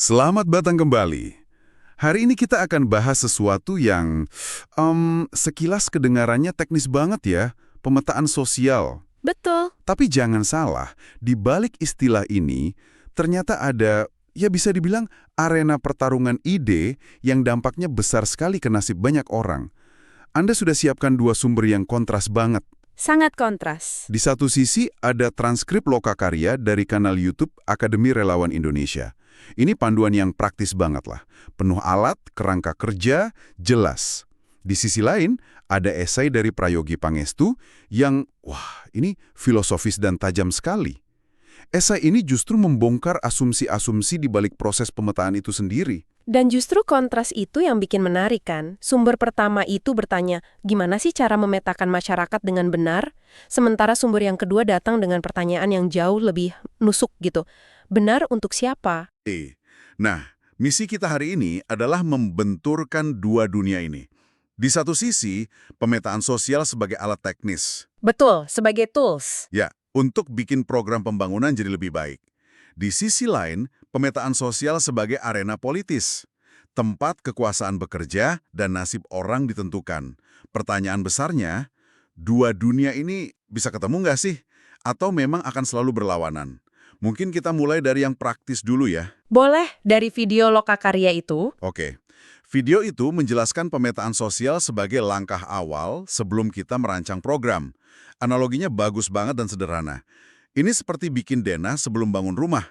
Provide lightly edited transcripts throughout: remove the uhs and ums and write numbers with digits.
Selamat datang kembali. Hari ini kita akan bahas sesuatu yang sekilas kedengarannya teknis banget ya, pemetaan sosial. Betul. Tapi jangan salah, di balik istilah ini ternyata ada, ya bisa dibilang arena pertarungan ide yang dampaknya besar sekali ke nasib banyak orang. Anda sudah siapkan dua sumber yang kontras banget. Sangat kontras. Di satu sisi ada transkrip lokakarya dari kanal YouTube Akademi Relawan Indonesia. Ini panduan yang praktis banget lah. Penuh alat, kerangka kerja, jelas. Di sisi lain, ada esai dari Prayogi Pangestu yang, wah, ini filosofis dan tajam sekali. Esai ini justru membongkar asumsi-asumsi di balik proses pemetaan itu sendiri. Dan justru kontras itu yang bikin menarik kan. Sumber pertama itu bertanya, gimana sih cara memetakan masyarakat dengan benar? Sementara sumber yang kedua datang dengan pertanyaan yang jauh lebih nusuk gitu. Benar untuk siapa? Nah, misi kita hari ini adalah membenturkan dua dunia ini. Di satu sisi, pemetaan sosial sebagai alat teknis. Betul, sebagai tools. Ya, untuk bikin program pembangunan jadi lebih baik. Di sisi lain, pemetaan sosial sebagai arena politis. Tempat kekuasaan bekerja dan nasib orang ditentukan. Pertanyaan besarnya, dua dunia ini bisa ketemu nggak sih? Atau memang akan selalu berlawanan? Mungkin kita mulai dari yang praktis dulu ya. Boleh, dari video lokakarya itu. Oke. Video itu menjelaskan pemetaan sosial sebagai langkah awal sebelum kita merancang program. Analoginya bagus banget dan sederhana. Ini seperti bikin denah sebelum bangun rumah.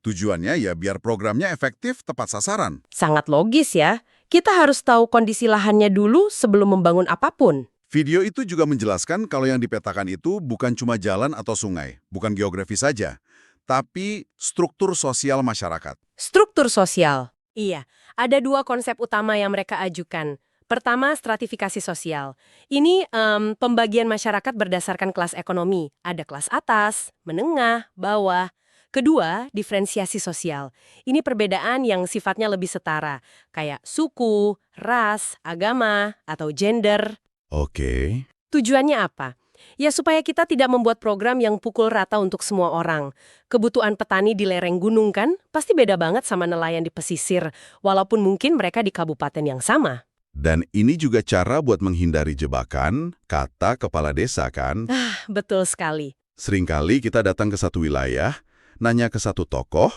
Tujuannya ya biar programnya efektif tepat sasaran. Sangat logis ya. Kita harus tahu kondisi lahannya dulu sebelum membangun apapun. Video itu juga menjelaskan kalau yang dipetakan itu bukan cuma jalan atau sungai, bukan geografi saja, tapi struktur sosial masyarakat. Struktur sosial. Iya, ada dua konsep utama yang mereka ajukan. Pertama, stratifikasi sosial. Ini pembagian masyarakat berdasarkan kelas ekonomi. Ada kelas atas, menengah, bawah. Kedua, diferensiasi sosial. Ini perbedaan yang sifatnya lebih setara, kayak suku, ras, agama, atau gender. Oke. Tujuannya apa? Ya supaya kita tidak membuat program yang pukul rata untuk semua orang. Kebutuhan petani di lereng gunung kan pasti beda banget sama nelayan di pesisir, walaupun mungkin mereka di kabupaten yang sama. Dan ini juga cara buat menghindari jebakan, kata kepala desa kan? Betul sekali. Seringkali kita datang ke satu wilayah, nanya ke satu tokoh,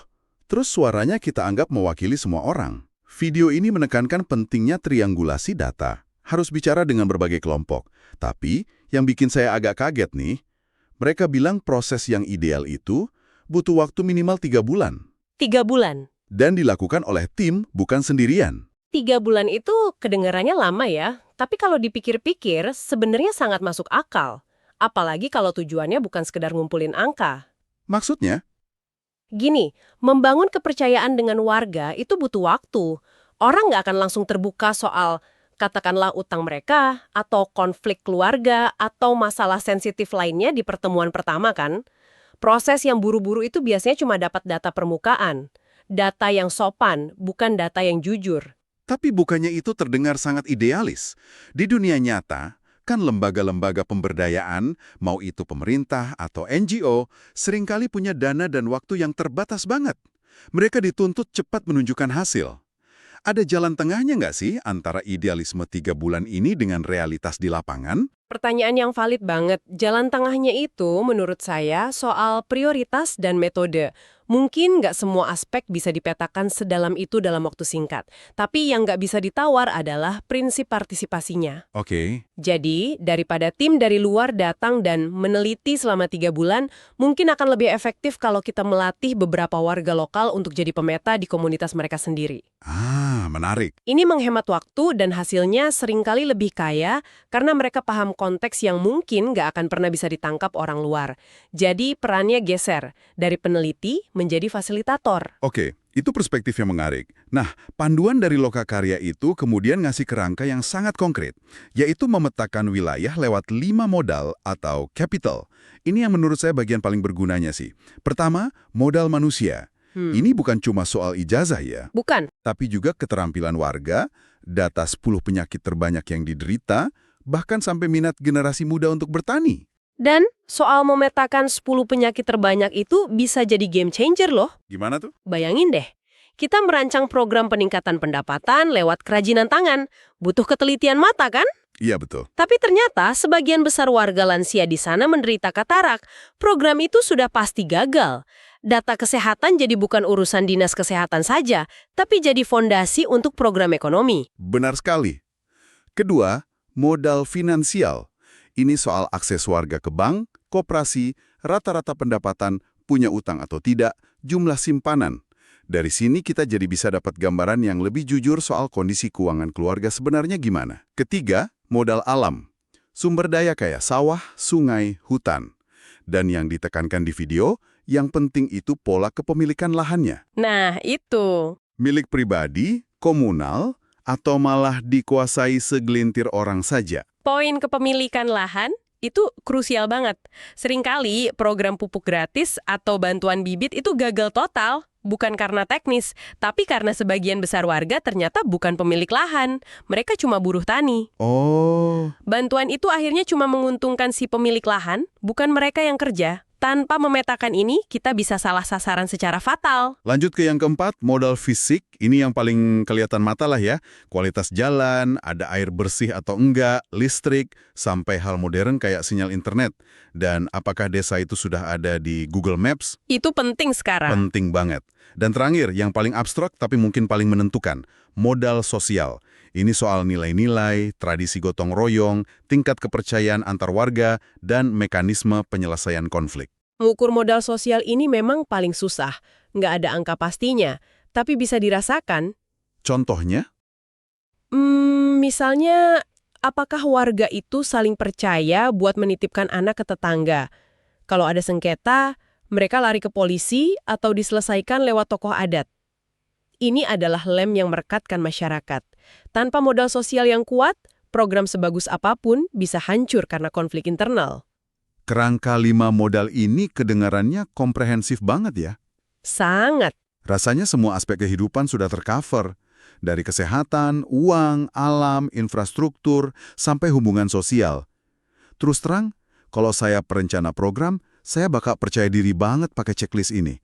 terus suaranya kita anggap mewakili semua orang. Video ini menekankan pentingnya triangulasi data. Harus bicara dengan berbagai kelompok. Tapi, yang bikin saya agak kaget nih, mereka bilang proses yang ideal itu butuh waktu minimal 3 bulan. 3 bulan? Dan dilakukan oleh tim, bukan sendirian. 3 bulan itu kedengarannya lama ya, tapi kalau dipikir-pikir sebenarnya sangat masuk akal. Apalagi kalau tujuannya bukan sekedar ngumpulin angka. Maksudnya? Gini, membangun kepercayaan dengan warga itu butuh waktu. Orang nggak akan langsung terbuka soal katakanlah utang mereka, atau konflik keluarga, atau masalah sensitif lainnya di pertemuan pertama kan. Proses yang buru-buru itu biasanya cuma dapat data permukaan. Data yang sopan, bukan data yang jujur. Tapi bukannya itu terdengar sangat idealis. Di dunia nyata, kan lembaga-lembaga pemberdayaan, mau itu pemerintah atau NGO, seringkali punya dana dan waktu yang terbatas banget. Mereka dituntut cepat menunjukkan hasil. Ada jalan tengahnya nggak sih antara idealisme 3 bulan ini dengan realitas di lapangan? Pertanyaan yang valid banget. Jalan tengahnya itu menurut saya soal prioritas dan metode. Mungkin nggak semua aspek bisa dipetakan sedalam itu dalam waktu singkat. Tapi yang nggak bisa ditawar adalah prinsip partisipasinya. Oke. Jadi, daripada tim dari luar datang dan meneliti selama 3 bulan, mungkin akan lebih efektif kalau kita melatih beberapa warga lokal untuk jadi pemeta di komunitas mereka sendiri. Menarik. Ini menghemat waktu dan hasilnya seringkali lebih kaya karena mereka paham konteks yang mungkin nggak akan pernah bisa ditangkap orang luar. Jadi perannya geser dari peneliti menjadi fasilitator. Oke, itu perspektif yang menarik. Nah, panduan dari lokakarya itu kemudian ngasih kerangka yang sangat konkret, yaitu memetakan wilayah lewat 5 modal atau capital. Ini yang menurut saya bagian paling bergunanya sih. Pertama, modal manusia. Ini bukan cuma soal ijazah ya. Bukan. Tapi juga keterampilan warga, data 10 penyakit terbanyak yang diderita, bahkan sampai minat generasi muda untuk bertani. Dan soal memetakan 10 penyakit terbanyak itu bisa jadi game changer loh. Gimana tuh? Bayangin deh, Kita merancang program peningkatan pendapatan lewat kerajinan tangan. Butuh ketelitian mata, kan? Iya, betul. Tapi ternyata sebagian besar warga lansia di sana menderita katarak. Program itu sudah pasti gagal. Data kesehatan jadi bukan urusan dinas kesehatan saja, tapi jadi fondasi untuk program ekonomi. Benar sekali. Kedua, modal finansial. Ini soal akses warga ke bank, koperasi, rata-rata pendapatan, punya utang atau tidak, jumlah simpanan. Dari sini kita jadi bisa dapat gambaran yang lebih jujur soal kondisi keuangan keluarga sebenarnya gimana. Ketiga, modal alam. Sumber daya kayak sawah, sungai, hutan. Dan yang ditekankan di video, yang penting itu pola kepemilikan lahannya. Nah, itu. Milik pribadi, komunal, atau malah dikuasai segelintir orang saja. Poin kepemilikan lahan itu krusial banget. Seringkali program pupuk gratis atau bantuan bibit itu gagal total. Bukan karena teknis, tapi karena sebagian besar warga ternyata bukan pemilik lahan. Mereka cuma buruh tani. Oh, Bantuan itu akhirnya cuma menguntungkan si pemilik lahan, bukan mereka yang kerja. Tanpa memetakan ini, kita bisa salah sasaran secara fatal. lanjut ke yang keempat, modal fisik. Ini yang paling kelihatan mata lah ya. Kualitas jalan, ada air bersih atau enggak, listrik, sampai hal modern kayak sinyal internet. Dan apakah desa itu sudah ada di Google Maps? Itu penting sekarang. Penting banget. Dan terakhir, yang paling abstrak tapi mungkin paling menentukan, modal sosial. Ini soal nilai-nilai, tradisi gotong royong, tingkat kepercayaan antar warga, dan mekanisme penyelesaian konflik. Mengukur modal sosial ini memang paling susah. Nggak ada angka pastinya, tapi bisa dirasakan. Contohnya, Misalnya, apakah warga itu saling percaya buat menitipkan anak ke tetangga? Kalau ada sengketa, mereka lari ke polisi atau diselesaikan lewat tokoh adat. Ini adalah lem yang merekatkan masyarakat. Tanpa modal sosial yang kuat, program sebagus apapun bisa hancur karena konflik internal. kerangka 5 modal ini kedengarannya komprehensif banget ya. Sangat. Rasanya semua aspek kehidupan sudah tercover. Dari kesehatan, uang, alam, infrastruktur, sampai hubungan sosial. Terus terang, kalau saya perencana program, saya bakal percaya diri banget pakai checklist ini.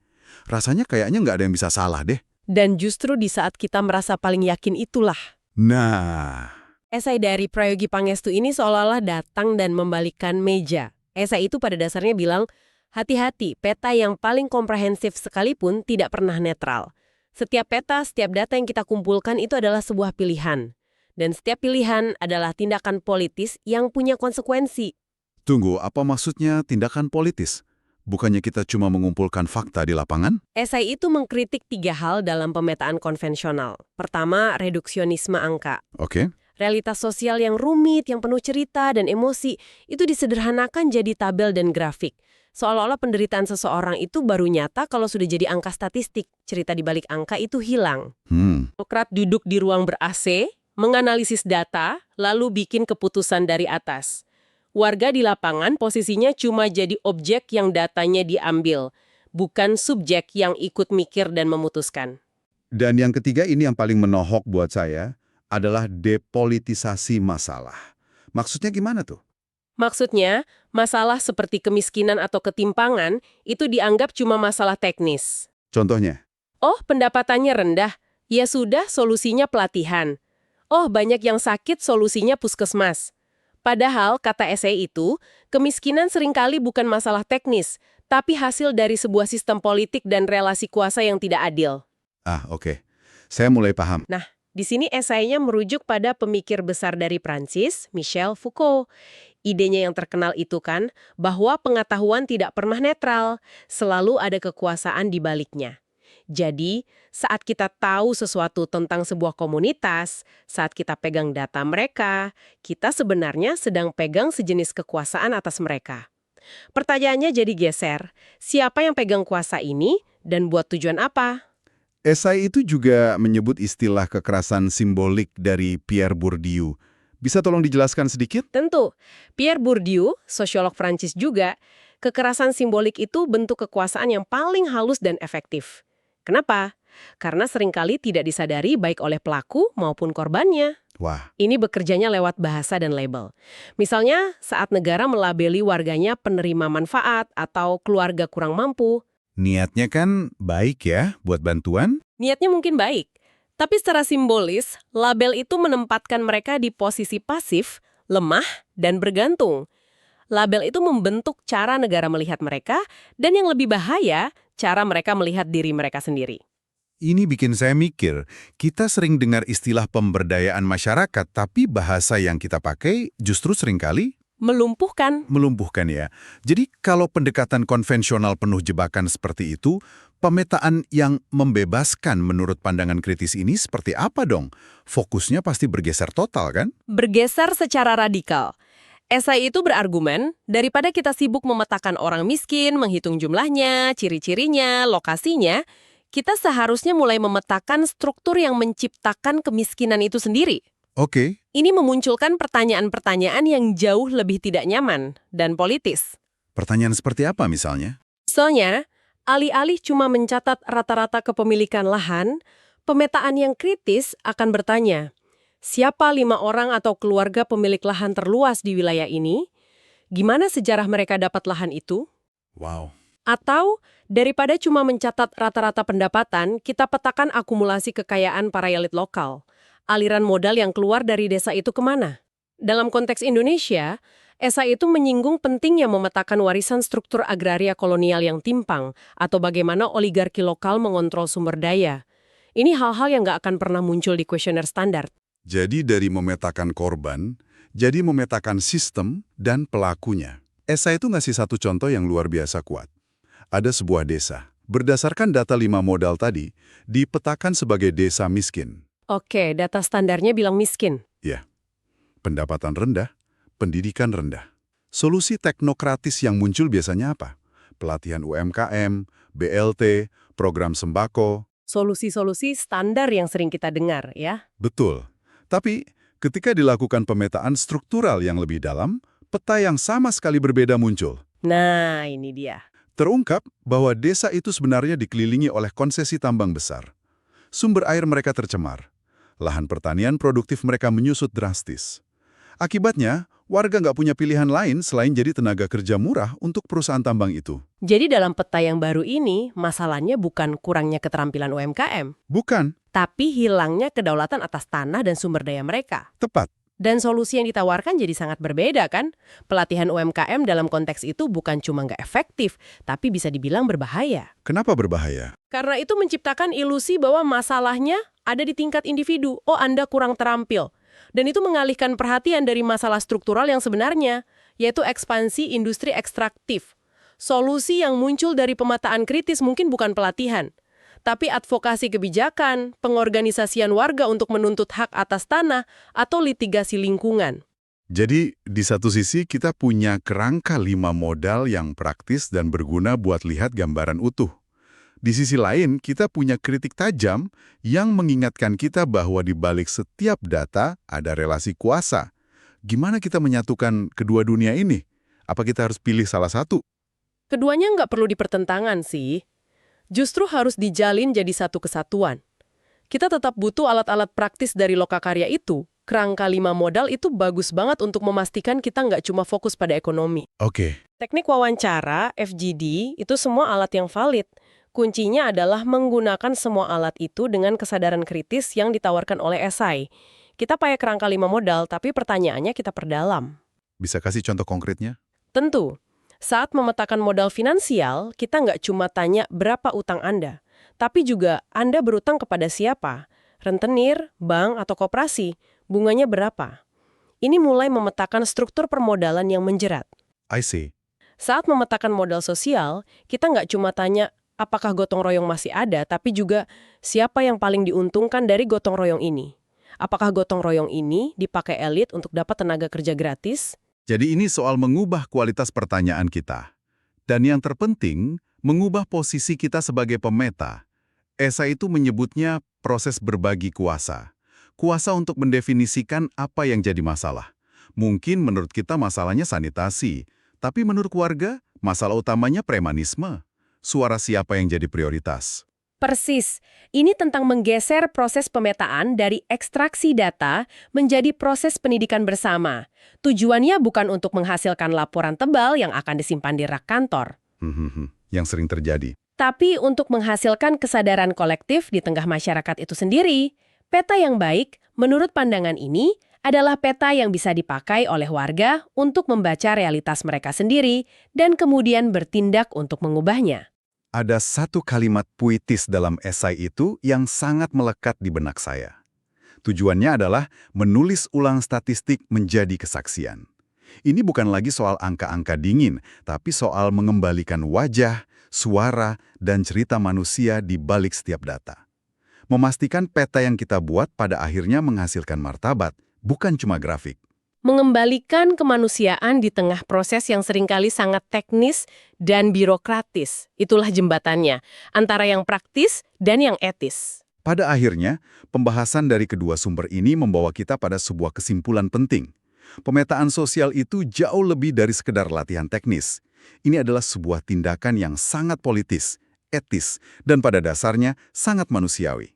Rasanya kayaknya nggak ada yang bisa salah deh. Dan justru di saat kita merasa paling yakin itulah. Nah, Esai dari Prayogi Pangestu ini seolah-olah datang dan membalikkan meja. Esai itu pada dasarnya bilang, hati-hati, peta yang paling komprehensif sekalipun tidak pernah netral. Setiap peta, setiap data yang kita kumpulkan itu adalah sebuah pilihan. Dan setiap pilihan adalah tindakan politis yang punya konsekuensi. tunggu, apa maksudnya tindakan politis? Bukannya kita cuma mengumpulkan fakta di lapangan? Esai itu mengkritik 3 hal dalam pemetaan konvensional. Pertama, reduksionisme angka. Oke. Realitas sosial yang rumit, yang penuh cerita dan emosi, itu disederhanakan jadi tabel dan grafik. Seolah-olah penderitaan seseorang itu baru nyata kalau sudah jadi angka statistik. Cerita di balik angka itu hilang. Demokrat duduk di ruang ber-AC, menganalisis data, lalu bikin keputusan dari atas. Warga di lapangan posisinya cuma jadi objek yang datanya diambil, bukan subjek yang ikut mikir dan memutuskan. Dan yang ketiga ini yang paling menohok buat saya, adalah depolitisasi masalah. Maksudnya gimana tuh? Maksudnya, masalah seperti kemiskinan atau ketimpangan itu dianggap cuma masalah teknis. Contohnya? Oh, pendapatannya rendah. Ya sudah, solusinya pelatihan. Oh, banyak yang sakit, solusinya puskesmas. Padahal, kata esai itu, kemiskinan seringkali bukan masalah teknis, tapi hasil dari sebuah sistem politik dan relasi kuasa yang tidak adil. Oke. Saya mulai paham. Nah, di sini esainya merujuk pada pemikir besar dari Prancis, Michel Foucault. Idenya yang terkenal itu kan, bahwa pengetahuan tidak pernah netral, selalu ada kekuasaan di baliknya. Jadi, saat kita tahu sesuatu tentang sebuah komunitas, saat kita pegang data mereka, kita sebenarnya sedang pegang sejenis kekuasaan atas mereka. Pertanyaannya jadi geser, siapa yang pegang kuasa ini dan buat tujuan apa? Esai itu juga menyebut istilah kekerasan simbolik dari Pierre Bourdieu. Bisa tolong dijelaskan sedikit? Tentu, Pierre Bourdieu, sosiolog Prancis juga, kekerasan simbolik itu bentuk kekuasaan yang paling halus dan efektif. Kenapa? Karena seringkali tidak disadari baik oleh pelaku maupun korbannya. Wah, Ini bekerjanya lewat bahasa dan label. Misalnya, saat negara melabeli warganya penerima manfaat atau keluarga kurang mampu, niatnya kan baik ya buat bantuan? Niatnya mungkin baik, tapi secara simbolis, label itu menempatkan mereka di posisi pasif, lemah, dan bergantung. Label itu membentuk cara negara melihat mereka, dan yang lebih bahaya, cara mereka melihat diri mereka sendiri. Ini bikin saya mikir, kita sering dengar istilah pemberdayaan masyarakat, tapi bahasa yang kita pakai justru seringkali Melumpuhkan. melumpuhkan ya. Jadi kalau pendekatan konvensional penuh jebakan seperti itu, pemetaan yang membebaskan menurut pandangan kritis ini seperti apa dong? Fokusnya pasti bergeser total kan? Bergeser secara radikal. Esai itu berargumen, daripada kita sibuk memetakan orang miskin, menghitung jumlahnya, ciri-cirinya, lokasinya, kita seharusnya mulai memetakan struktur yang menciptakan kemiskinan itu sendiri. Oke, Ini memunculkan pertanyaan-pertanyaan yang jauh lebih tidak nyaman dan politis. pertanyaan seperti apa misalnya? Misalnya, alih-alih cuma mencatat rata-rata kepemilikan lahan, pemetaan yang kritis akan bertanya, siapa 5 orang atau keluarga pemilik lahan terluas di wilayah ini? Gimana sejarah mereka dapat lahan itu? Wow. Atau, daripada cuma mencatat rata-rata pendapatan, kita petakan akumulasi kekayaan para elit lokal. Aliran modal yang keluar dari desa itu kemana? Dalam konteks Indonesia, esai itu menyinggung pentingnya memetakan warisan struktur agraria kolonial yang timpang, atau bagaimana oligarki lokal mengontrol sumber daya. Ini hal-hal yang nggak akan pernah muncul di kuesioner standar. Jadi dari memetakan korban, jadi memetakan sistem dan pelakunya. Esai itu ngasih satu contoh yang luar biasa kuat. Ada sebuah desa. Berdasarkan data 5 modal tadi, dipetakan sebagai desa miskin. Oke, data standarnya bilang miskin. Ya, pendapatan rendah, pendidikan rendah. Solusi teknokratis yang muncul biasanya apa? Pelatihan UMKM, BLT, program sembako. Solusi-solusi standar yang sering kita dengar, ya. Betul. Tapi ketika dilakukan pemetaan struktural yang lebih dalam, peta yang sama sekali berbeda muncul. Nah, ini dia. Terungkap bahwa desa itu sebenarnya dikelilingi oleh konsesi tambang besar. Sumber air mereka tercemar. Lahan pertanian produktif mereka menyusut drastis. Akibatnya, warga nggak punya pilihan lain selain jadi tenaga kerja murah untuk perusahaan tambang itu. Jadi dalam peta yang baru ini, masalahnya bukan kurangnya keterampilan UMKM, Bukan, tapi hilangnya kedaulatan atas tanah dan sumber daya mereka. tepat. Dan solusi yang ditawarkan jadi sangat berbeda kan? Pelatihan UMKM dalam konteks itu bukan cuma nggak efektif, tapi bisa dibilang berbahaya. Kenapa berbahaya? Karena itu menciptakan ilusi bahwa masalahnya ada di tingkat individu. Oh, Anda kurang terampil. Dan itu mengalihkan perhatian dari masalah struktural yang sebenarnya, yaitu ekspansi industri ekstraktif. Solusi yang muncul dari pemetaan kritis mungkin bukan pelatihan, tapi advokasi kebijakan, pengorganisasian warga untuk menuntut hak atas tanah, atau litigasi lingkungan. Jadi, di satu sisi kita punya kerangka 5 modal yang praktis dan berguna buat lihat gambaran utuh. Di sisi lain, kita punya kritik tajam yang mengingatkan kita bahwa di balik setiap data ada relasi kuasa. Gimana kita menyatukan kedua dunia ini? Apa kita harus pilih salah satu? Keduanya nggak perlu dipertentangan sih. Justru harus dijalin jadi satu kesatuan. Kita tetap butuh alat-alat praktis dari lokakarya itu. Kerangka 5 modal itu bagus banget untuk memastikan kita nggak cuma fokus pada ekonomi. Oke. Teknik wawancara, FGD, itu semua alat yang valid. Kuncinya adalah menggunakan semua alat itu dengan kesadaran kritis yang ditawarkan oleh esai. Kita pakai kerangka 5 modal, tapi pertanyaannya kita perdalam. Bisa kasih contoh konkretnya? Tentu, saat memetakan modal finansial, kita nggak cuma tanya berapa utang Anda, tapi juga Anda berutang kepada siapa, rentenir, bank, atau koperasi, bunganya berapa. Ini mulai memetakan struktur permodalan yang menjerat. I see. Saat memetakan modal sosial, kita nggak cuma tanya apakah gotong royong masih ada, tapi juga siapa yang paling diuntungkan dari gotong royong ini. Apakah gotong royong ini dipakai elit untuk dapat tenaga kerja gratis? Jadi ini soal mengubah kualitas pertanyaan kita. Dan yang terpenting, mengubah posisi kita sebagai pemeta. Esai itu menyebutnya proses berbagi kuasa. Kuasa untuk mendefinisikan apa yang jadi masalah. Mungkin menurut kita masalahnya sanitasi, tapi menurut warga, masalah utamanya premanisme. Suara siapa yang jadi prioritas? Persis. Ini tentang menggeser proses pemetaan dari ekstraksi data menjadi proses pendidikan bersama. Tujuannya bukan untuk menghasilkan laporan tebal yang akan disimpan di rak kantor. Yang sering terjadi. Tapi untuk menghasilkan kesadaran kolektif di tengah masyarakat itu sendiri, peta yang baik, menurut pandangan ini, adalah peta yang bisa dipakai oleh warga untuk membaca realitas mereka sendiri dan kemudian bertindak untuk mengubahnya. Ada satu kalimat puitis dalam esai itu yang sangat melekat di benak saya. Tujuannya adalah menulis ulang statistik menjadi kesaksian. Ini bukan lagi soal angka-angka dingin, tapi soal mengembalikan wajah, suara, dan cerita manusia di balik setiap data. Memastikan peta yang kita buat pada akhirnya menghasilkan martabat, bukan cuma grafik. Mengembalikan kemanusiaan di tengah proses yang seringkali sangat teknis dan birokratis. Itulah jembatannya, antara yang praktis dan yang etis. Pada akhirnya, pembahasan dari kedua sumber ini membawa kita pada sebuah kesimpulan penting. Pemetaan sosial itu jauh lebih dari sekedar latihan teknis. Ini adalah sebuah tindakan yang sangat politis, etis, dan pada dasarnya sangat manusiawi.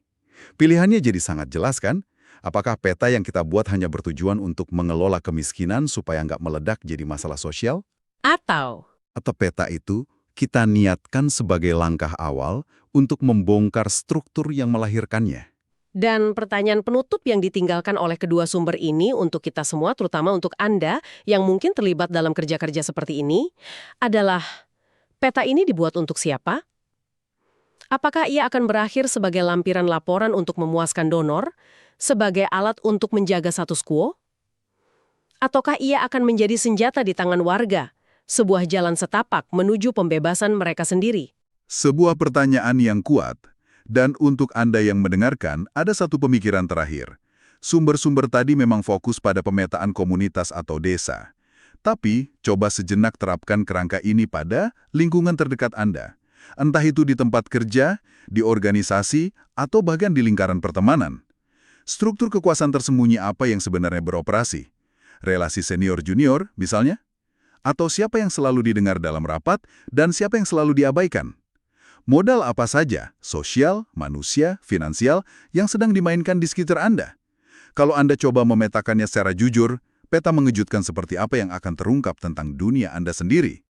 Pilihannya jadi sangat jelas kan? Apakah peta yang kita buat hanya bertujuan untuk mengelola kemiskinan supaya nggak meledak jadi masalah sosial? Atau Peta itu kita niatkan sebagai langkah awal untuk membongkar struktur yang melahirkannya? Dan pertanyaan penutup yang ditinggalkan oleh kedua sumber ini untuk kita semua, terutama untuk Anda yang mungkin terlibat dalam kerja-kerja seperti ini, adalah peta ini dibuat untuk siapa? Apakah ia akan berakhir sebagai lampiran laporan untuk memuaskan donor, sebagai alat untuk menjaga status quo? Ataukah ia akan menjadi senjata di tangan warga, sebuah jalan setapak menuju pembebasan mereka sendiri? Sebuah pertanyaan yang kuat. Dan untuk Anda yang mendengarkan, ada satu pemikiran terakhir. Sumber-sumber tadi memang fokus pada pemetaan komunitas atau desa. Tapi, coba sejenak terapkan kerangka ini pada lingkungan terdekat Anda. Entah itu di tempat kerja, di organisasi, atau bahkan di lingkaran pertemanan. Struktur kekuasaan tersembunyi apa yang sebenarnya beroperasi? Relasi senior-junior, misalnya? Atau siapa yang selalu didengar dalam rapat dan siapa yang selalu diabaikan? Modal apa saja, sosial, manusia, finansial, yang sedang dimainkan di sekitar Anda? Kalau Anda coba memetakannya secara jujur, peta mengejutkan seperti apa yang akan terungkap tentang dunia Anda sendiri.